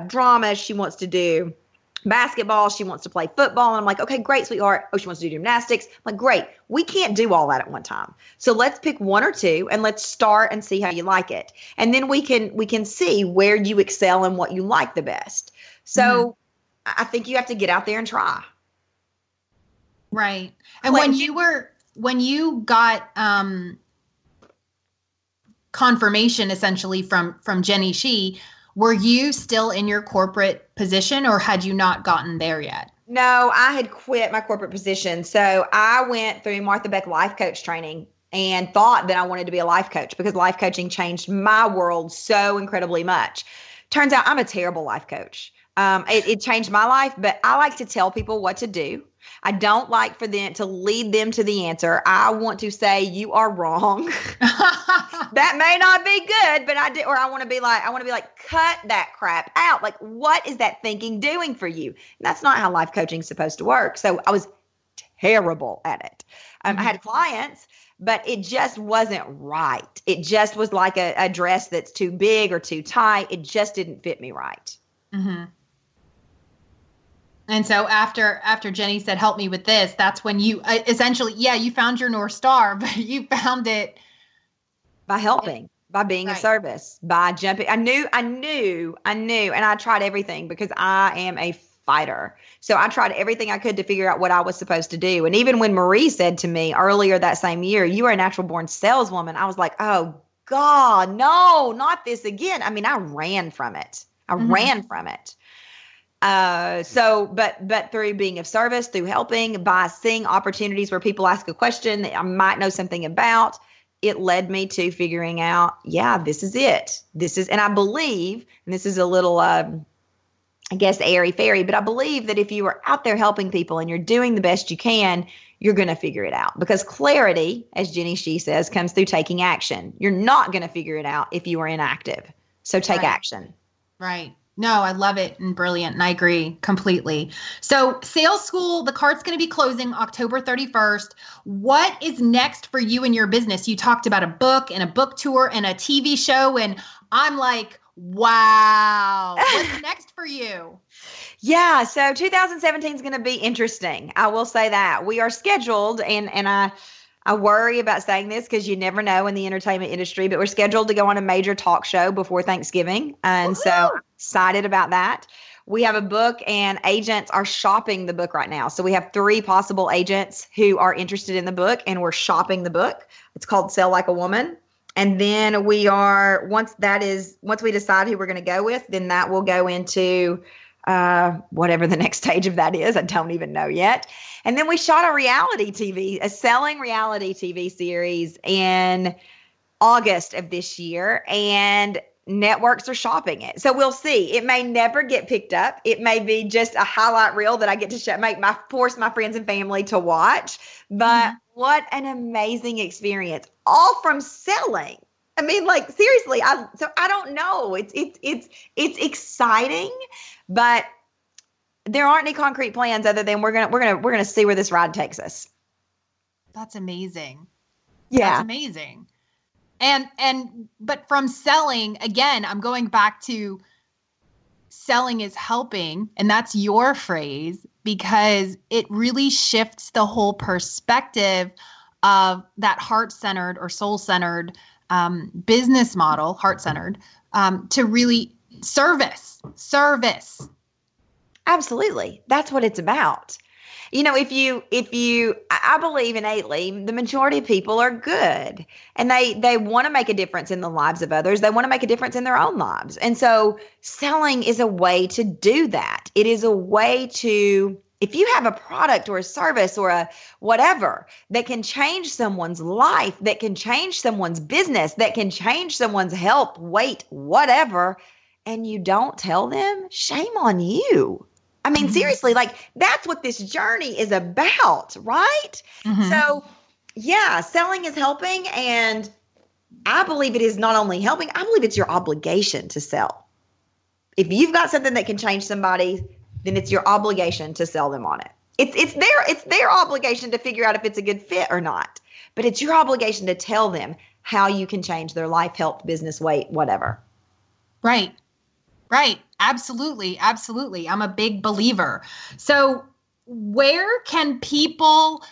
drama. She wants to do basketball. She wants to play football. And I'm like, okay, great, sweetheart. Oh, she wants to do gymnastics. I'm like, great. We can't do all that at one time. So let's pick one or two and let's start and see how you like it. And then we can see where you excel and what you like the best. So I think you have to get out there and try. Right. And when you got confirmation essentially from Jenny Shee, were you still in your corporate position or had you not gotten there yet? No, I had quit my corporate position. So I went through Martha Beck life coach training and thought that I wanted to be a life coach because life coaching changed my world so incredibly much. Turns out I'm a terrible life coach. It changed my life, but I like to tell people what to do. I don't like for them to lead them to the answer. I want to say you are wrong. That may not be good, but I want to be like, cut that crap out. Like, what is that thinking doing for you? And that's not how life coaching is supposed to work. So I was terrible at it. I had clients, but it just wasn't right. It just was like a dress that's too big or too tight. It just didn't fit me right. Mm-hmm. And so after Jenny said, help me with this, that's when you essentially, you found your North Star, but you found it by helping, by being of service, by jumping. I knew, and I tried everything because I am a fighter. So I tried everything I could to figure out what I was supposed to do. And even when Marie said to me earlier that same year, you are a natural born saleswoman, I was like, oh God, no, not this again. I mean, I ran from it. But through being of service, through helping, by seeing opportunities where people ask a question that I might know something about, it led me to figuring out, this is it. And I believe, and this is a little, I guess, airy-fairy, but I believe that if you are out there helping people and you're doing the best you can, you're going to figure it out. Because clarity, as Jenny Shee says, comes through taking action. You're not going to figure it out if you are inactive. So take action. Right. No, I love it and brilliant. And I agree completely. So sales school, the cart's going to be closing October 31st. What is next for you and your business? You talked about a book and a book tour and a TV show. And I'm like, wow, what's next for you? Yeah. So 2017 is going to be interesting. I will say that we are scheduled and I worry about saying this because you never know in the entertainment industry, but we're scheduled to go on a major talk show before Thanksgiving. And so I'm excited about that. We have a book and agents are shopping the book right now. So we have 3 possible agents who are interested in the book and we're shopping the book. It's called Sell Like a Woman. And then once we decide who we're going to go with, then that will go into whatever the next stage of that is. I don't even know yet. And then we shot a selling reality TV series in August of this year, and networks are shopping it. So we'll see. It may never get picked up. It may be just a highlight reel that I get to force my friends and family to watch. But what an amazing experience, all from selling. I mean, like, seriously, I don't know. It's exciting, but there aren't any concrete plans other than we're gonna see where this ride takes us. That's amazing. Yeah, that's amazing. But from selling, again, I'm going back to selling is helping, and that's your phrase because it really shifts the whole perspective of that heart-centered or soul-centered business model, heart-centered, to really service. Absolutely. That's what it's about. I believe innately the majority of people are good, and they want to make a difference in the lives of others. They want to make a difference in their own lives. And so selling is a way to do that. It is a way to, if you have a product or a service or a whatever that can change someone's life, that can change someone's business, that can change someone's health, weight, whatever, and you don't tell them, shame on you. I mean, seriously, like that's what this journey is about, right? So yeah, selling is helping. And I believe it is not only helping, I believe it's your obligation to sell. If you've got something that can change somebody, then it's your obligation to sell them on it. It's their obligation to figure out if it's a good fit or not. But it's your obligation to tell them how you can change their life, health, business, weight, whatever. Right. Right. Absolutely. Absolutely. I'm a big believer. So where can people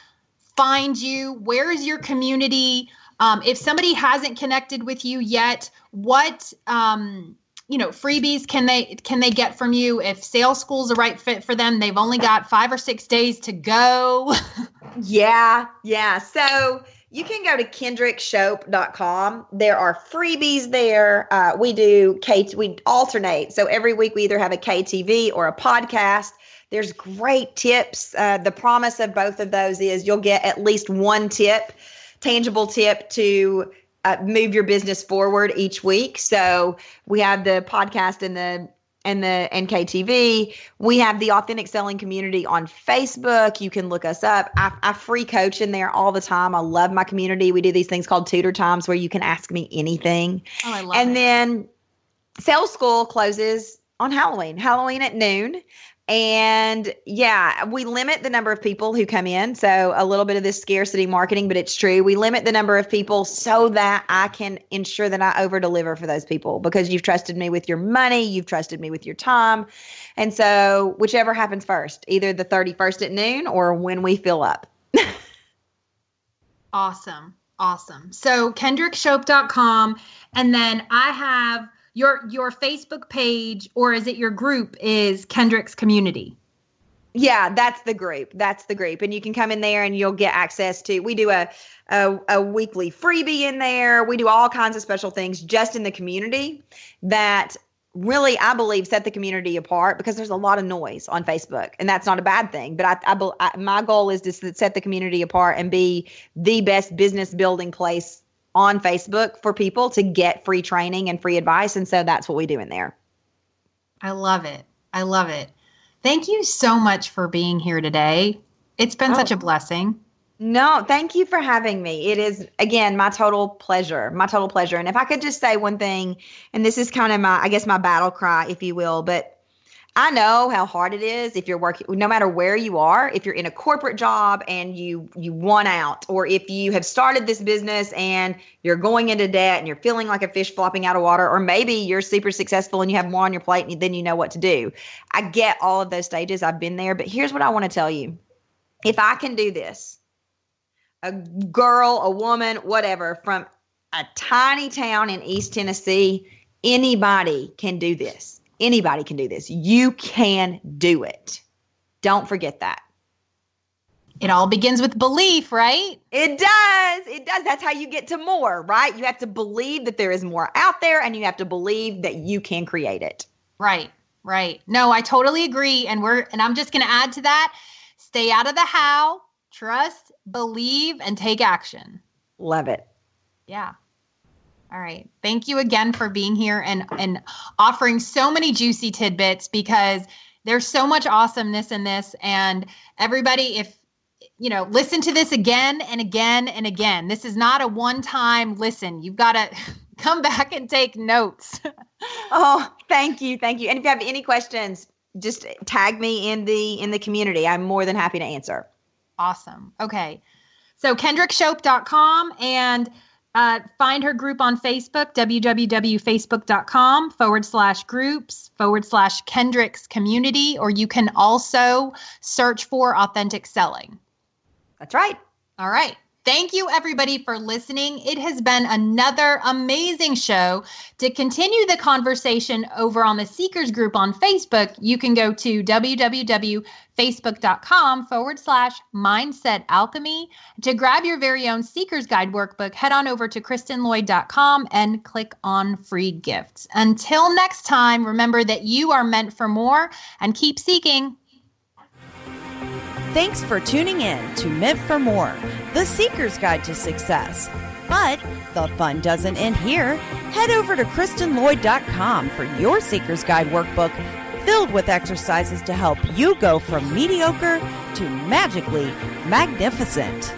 find you? Where is your community? If somebody hasn't connected with you yet, what, freebies can they get from you? If sales school is the right fit for them, they've only got 5 or 6 days to go. Yeah. So you can go to kendrickshope.com. There are freebies there. We alternate. So every week we either have a KTV or a podcast. There's great tips. The promise of both of those is you'll get at least one tangible tip to move your business forward each week. So we have the podcast and the KTV. We have the Authentic Selling Community on Facebook. You can look us up. I free coach in there all the time. I love my community. We do these things called tutor times where you can ask me anything. Oh, I love it. And then sales school closes on Halloween at noon. And yeah, we limit the number of people who come in. So a little bit of this scarcity marketing, but it's true. We limit the number of people so that I can ensure that I over deliver for those people, because you've trusted me with your money. You've trusted me with your time. And so whichever happens first, either the 31st at noon or when we fill up. Awesome. So kendrickshope.com. And then I have your Facebook page, or is it your group, is Kendricks Community? Yeah, that's the group. And you can come in there and you'll get access to, we do a weekly freebie in there. We do all kinds of special things just in the community that really, I believe, set the community apart, because there's a lot of noise on Facebook, and that's not a bad thing. But my goal is to set the community apart and be the best business building place on Facebook for people to get free training and free advice. And so that's what we do in there. I love it. Thank you so much for being here today. It's been such a blessing. No, thank you for having me. It is, again, my total pleasure. And if I could just say one thing, and this is kind of my battle cry, if you will, but I know how hard it is if you're working, no matter where you are, if you're in a corporate job and you want out, or if you have started this business and you're going into debt and you're feeling like a fish flopping out of water, or maybe you're super successful and you have more on your plate and then you know what to do. I get all of those stages. I've been there, but here's what I want to tell you. If I can do this, a girl, a woman, whatever, from a tiny town in East Tennessee, anybody can do this. Anybody can do this. You can do it. Don't forget that. It all begins with belief, right? It does. That's how you get to more, right? You have to believe that there is more out there, and you have to believe that you can create it. Right. No, I totally agree. And I'm just going to add to that. Stay out of the how, trust, believe, and take action. Love it. Yeah. All right. Thank you again for being here and offering so many juicy tidbits, because there's so much awesomeness in this. And everybody, if listen to this again and again and again. This is not a one-time listen. You've got to come back and take notes. Oh, thank you. And if you have any questions, just tag me in the community. I'm more than happy to answer. Awesome. Okay. So kendrickshope.com, and find her group on Facebook, www.facebook.com/groups/Kendricks Community, or you can also search for Authentic Selling. That's right. All right. Thank you, everybody, for listening. It has been another amazing show. To continue the conversation over on the Seekers group on Facebook, you can go to www.facebook.com/Mindset Alchemy. To grab your very own Seekers Guide workbook, head on over to KristenLloyd.com and click on free gifts. Until next time, remember that you are meant for more and keep seeking. Thanks for tuning in to Meant for More, the Seeker's Guide to Success. But the fun doesn't end here. Head over to KristenLloyd.com for your Seeker's Guide workbook filled with exercises to help you go from mediocre to magically magnificent.